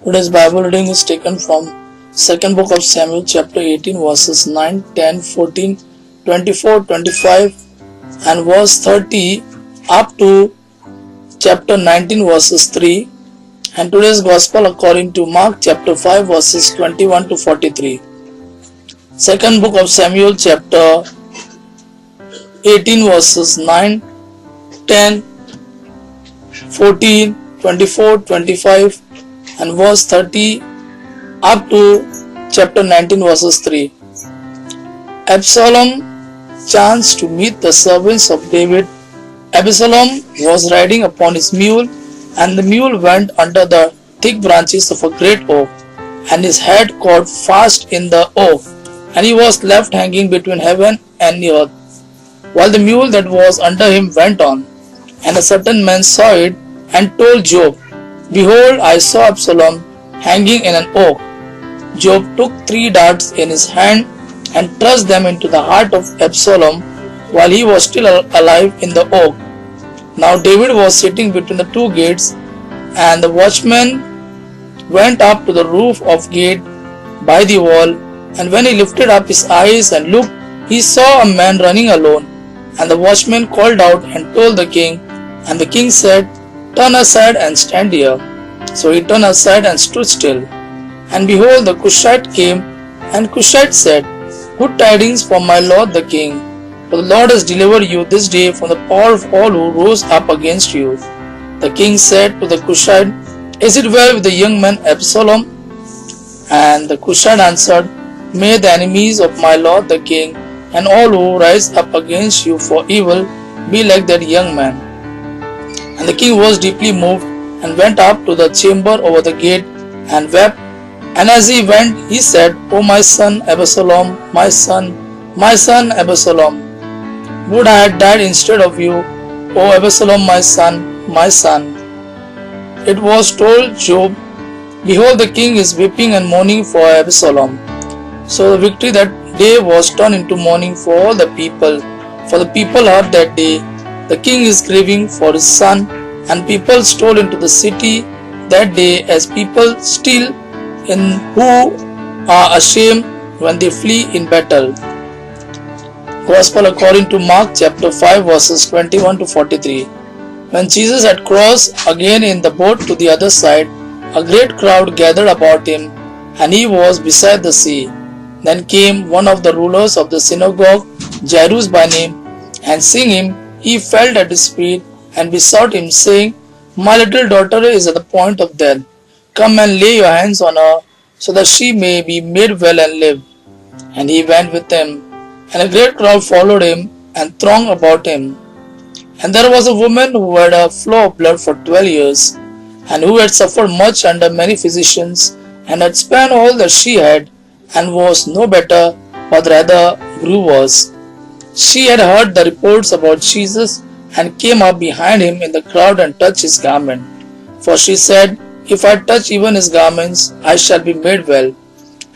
Today's Bible reading is taken from second book of Samuel chapter 18 verses 9, 10, 14, 24, 25 and verse 30 up to chapter 19 verses 3, and today's Gospel according to Mark chapter 5 verses 21 to 43. Second book of Samuel chapter 18 verses 9, 10, 14, 24, 25 and verse 30 up to chapter 19 verses 3. Absalom chanced to meet the servants of David. Absalom was riding upon his mule, and the mule went under the thick branches of a great oak, and his head caught fast in the oak, and he was left hanging between heaven and the earth, while the mule that was under him went on. And a certain man saw it, and told Job, Behold, I saw Absalom hanging in an oak. Job took 3 darts in his hand and thrust them into the heart of Absalom while he was still alive in the oak. Now David was sitting between the 2 gates, and the watchman went up to the roof of gate by the wall, and when he lifted up his eyes and looked, he saw a man running alone. And the watchman called out and told the king, and the king said, Turn aside and stand here. So he turned aside and stood still. And behold, the Cushite came, and Cushite said, Good tidings for my lord the king, for the Lord has delivered you this day from the power of all who rose up against you. The king said to the Cushite, Is it well with the young man Absalom? And the Cushite answered, May the enemies of my lord the king, and all who rise up against you for evil, be like that young man. And the king was deeply moved, and went up to the chamber over the gate, and wept. And as he went, he said, O my son Absalom, my son Absalom, would I had died instead of you, O Absalom, my son, my son. It was told Job, Behold, the king is weeping and mourning for Absalom. So the victory that day was turned into mourning for all the people, for the people heard that day, The king is grieving for his son, and people stole into the city that day as people steal in who are ashamed when they flee in battle. Gospel according to Mark chapter 5 verses 21 to 43. When Jesus had crossed again in the boat to the other side, a great crowd gathered about him, and he was beside the sea. Then came one of the rulers of the synagogue, Jairus by name, and seeing him, he fell at his feet and besought him, saying, My little daughter is at the point of death. Come and lay your hands on her, so that she may be made well and live. And he went with him, and a great crowd followed him and thronged about him. And there was a woman who had a flow of blood for 12 years, and who had suffered much under many physicians, and had spent all that she had, and was no better, but rather grew worse. She had heard the reports about Jesus, and came up behind him in the crowd and touched his garment. For she said, If I touch even his garments, I shall be made well.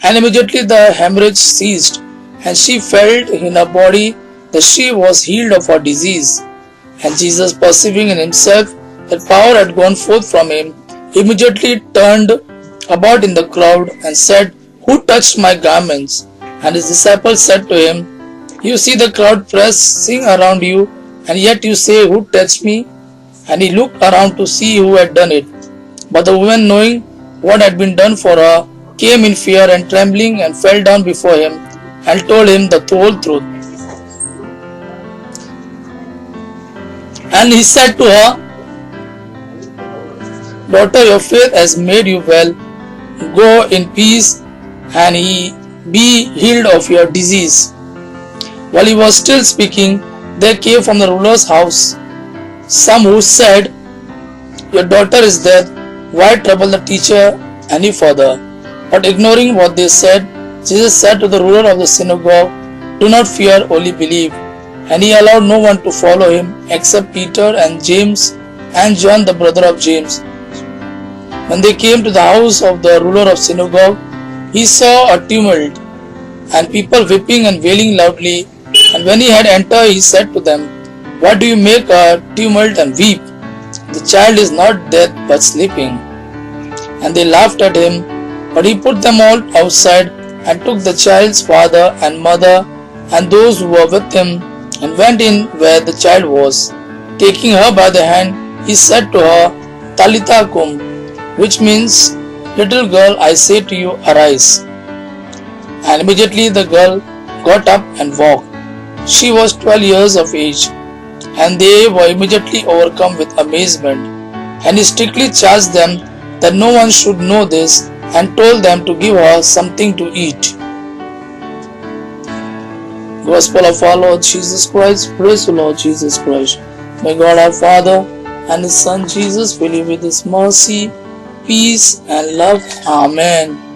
And immediately the hemorrhage ceased, and she felt in her body that she was healed of her disease. And Jesus, perceiving in himself that power had gone forth from him, immediately turned about in the crowd and said, Who touched my garments? And his disciples said to him, You see the crowd pressing around you, and yet you say, Who touched me? And he looked around to see who had done it. But the woman, knowing what had been done for her, came in fear and trembling, and fell down before him, and told him the whole truth. And he said to her, Daughter, your faith has made you well. Go in peace, and be healed of your disease. While he was still speaking, there came from the ruler's house some who said, Your daughter is dead. Why trouble the teacher any further? But ignoring what they said, Jesus said to the ruler of the synagogue, Do not fear, only believe. And he allowed no one to follow him except Peter and James and John, the brother of James. When they came to the house of the ruler of synagogue, he saw a tumult and people weeping and wailing loudly. And when he had entered, he said to them, What do you make a tumult and weep? The child is not dead but sleeping. and they laughed at him. But he put them all outside and took the child's father and mother and those who were with him and went in where the child was. Taking her by the hand, he said to her, Talitha cum, which means, Little girl, I say to you, arise. And immediately the girl got up and walked. She was 12 years of age, and they were immediately overcome with amazement. And he strictly charged them that no one should know this, and told them to give her something to eat. Gospel of our Lord Jesus Christ. Praise the Lord Jesus Christ. May God our Father and His Son Jesus fill you with His mercy, peace and love. Amen.